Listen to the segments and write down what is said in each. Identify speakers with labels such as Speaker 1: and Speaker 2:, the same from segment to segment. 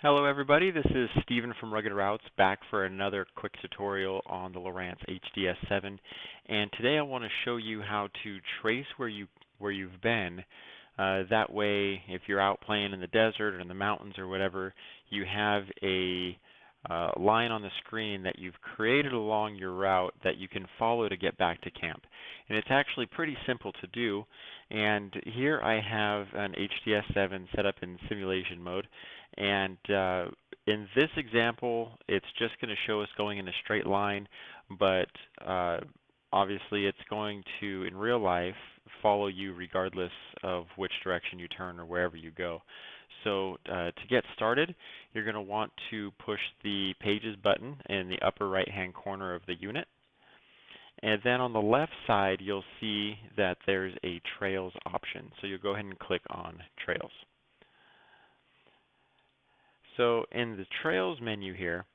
Speaker 1: Hello everybody, this is Stephen from Rugged Routes back for another quick tutorial on the Lowrance HDS7, and today I want to show you how to trace where you've been. That way, if you're out playing in the desert or in the mountains or whatever, you have a line on the screen that you've created along your route that you can follow to get back to camp. And it's actually pretty simple to do. And here I have an HDS7 set up in simulation mode. And in this example, it's just going to show us going in a straight line, but obviously it's going to, in real life, follow you regardless of which direction you turn or wherever you go. So to get started, you're going to want to push the Pages button in the upper right-hand corner of the unit. And then on the left side, you'll see that there's a Trails option. So you'll go ahead and click on Trails. So in the Trails menu here,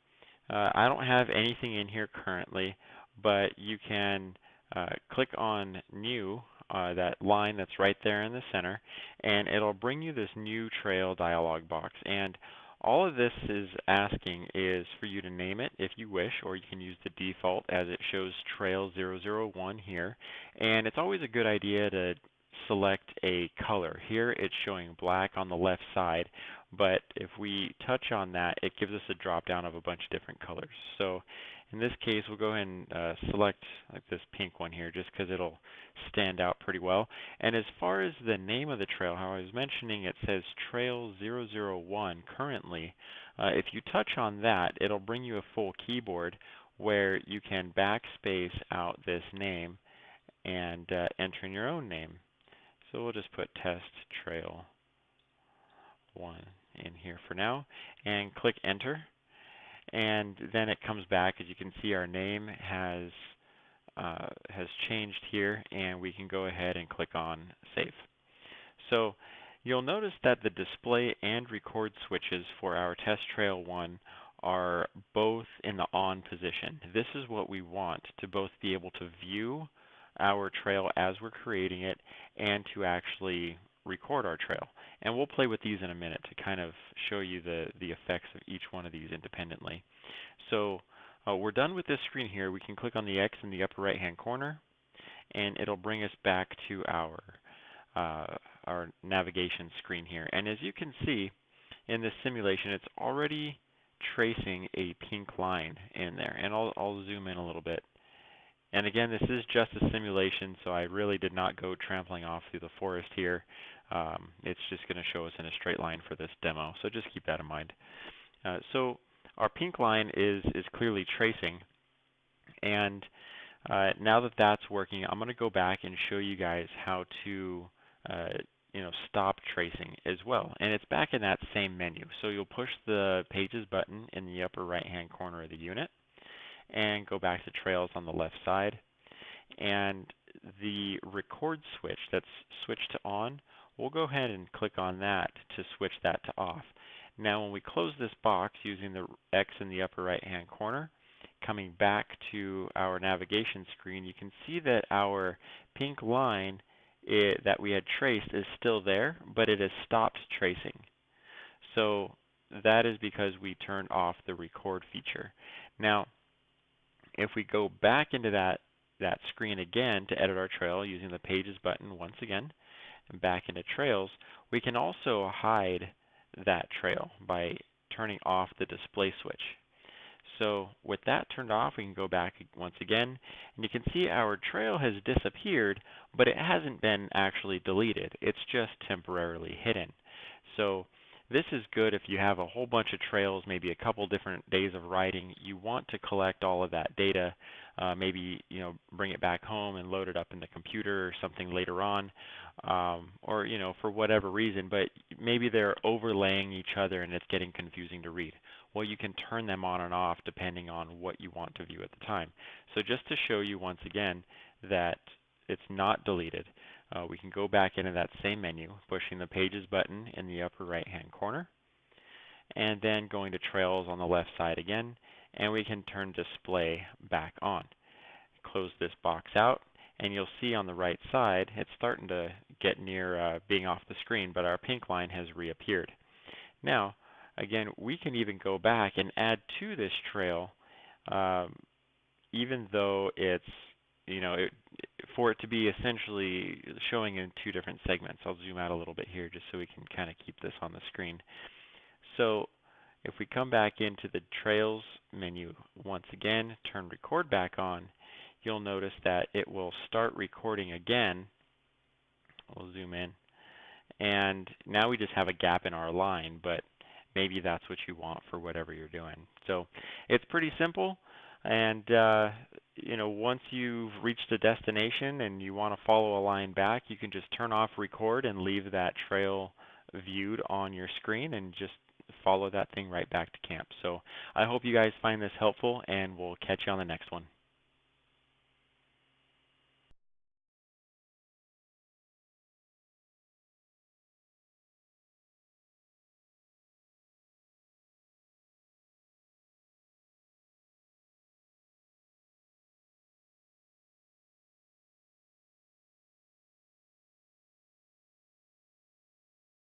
Speaker 1: I don't have anything in here currently, but you can click on New, that line that's right there in the center, and it'll bring you this new trail dialog box. And all of this is asking is for you to name it if you wish, or you can use the default as it shows Trail 001 here. And it's always a good idea to select a color. Here it's showing black on the left side, but if we touch on that, it gives us a drop down of a bunch of different colors. So in this case, we'll go ahead and select like this pink one here just because it'll stand out pretty well. And as far as the name of the trail, how I was mentioning, it says Trail 001 currently. If you touch on that, it'll bring you a full keyboard where you can backspace out this name and enter in your own name. So we'll just put Test Trail 1 in here for now and click Enter. And then it comes back. As you can see, our name has changed here, and we can go ahead and click on Save. So you'll notice that the display and record switches for our Test Trail 1 are both in the on position. This is what we want, to both be able to view our trail as we're creating it and to actually record our trail. And we'll play with these in a minute to kind of show you the effects of each one of these independently. So we're done with this screen here. We can click on the X in the upper right hand corner, and it'll bring us back to our navigation screen here. And as you can see in this simulation, it's already tracing a pink line in there. And I'll zoom in a little bit. And again, this is just a simulation, so I really did not go trampling off through the forest here. It's just going to show us in a straight line for this demo, so just keep that in mind. So our pink line is clearly tracing, and now that that's working, I'm going to go back and show you guys how to stop tracing as well. And it's back in that same menu. So you'll push the Pages button in the upper right-hand corner of the unit, and go back to Trails on the left side. And the record switch that's switched to on, we'll go ahead and click on that to switch that to off. Now when we close this box using the X in the upper right hand corner, coming back to our navigation screen, you can see that our pink line that we had traced is still there, but it has stopped tracing. So that is because we turned off the record feature. Now if we go back into that screen again to edit our trail using the Pages button once again, and back into Trails, we can also hide that trail by turning off the display switch. So with that turned off, we can go back once again, and you can see our trail has disappeared, but it hasn't been actually deleted. It's just temporarily hidden. So this is good if you have a whole bunch of trails, maybe a couple different days of riding. You want to collect all of that data, maybe bring it back home and load it up in the computer or something later on, or for whatever reason. But maybe they're overlaying each other and it's getting confusing to read. Well, you can turn them on and off depending on what you want to view at the time. So just to show you once again that it's not deleted, we can go back into that same menu, pushing the Pages button in the upper right-hand corner, and then going to Trails on the left side again, and we can turn Display back on. Close this box out, and you'll see on the right side, it's starting to get near being off the screen, but our pink line has reappeared. Now, again, we can even go back and add to this trail, even though it's, for it to be essentially showing in two different segments. I'll zoom out a little bit here just so we can kind of keep this on the screen. So if we come back into the Trails menu once again, turn Record back on, you'll notice that it will start recording again. We'll zoom in. And now we just have a gap in our line, but maybe that's what you want for whatever you're doing. So it's pretty simple, and once you've reached a destination and you want to follow a line back, you can just turn off record and leave that trail viewed on your screen and just follow that thing right back to camp. So I hope you guys find this helpful, and we'll catch you on the next one.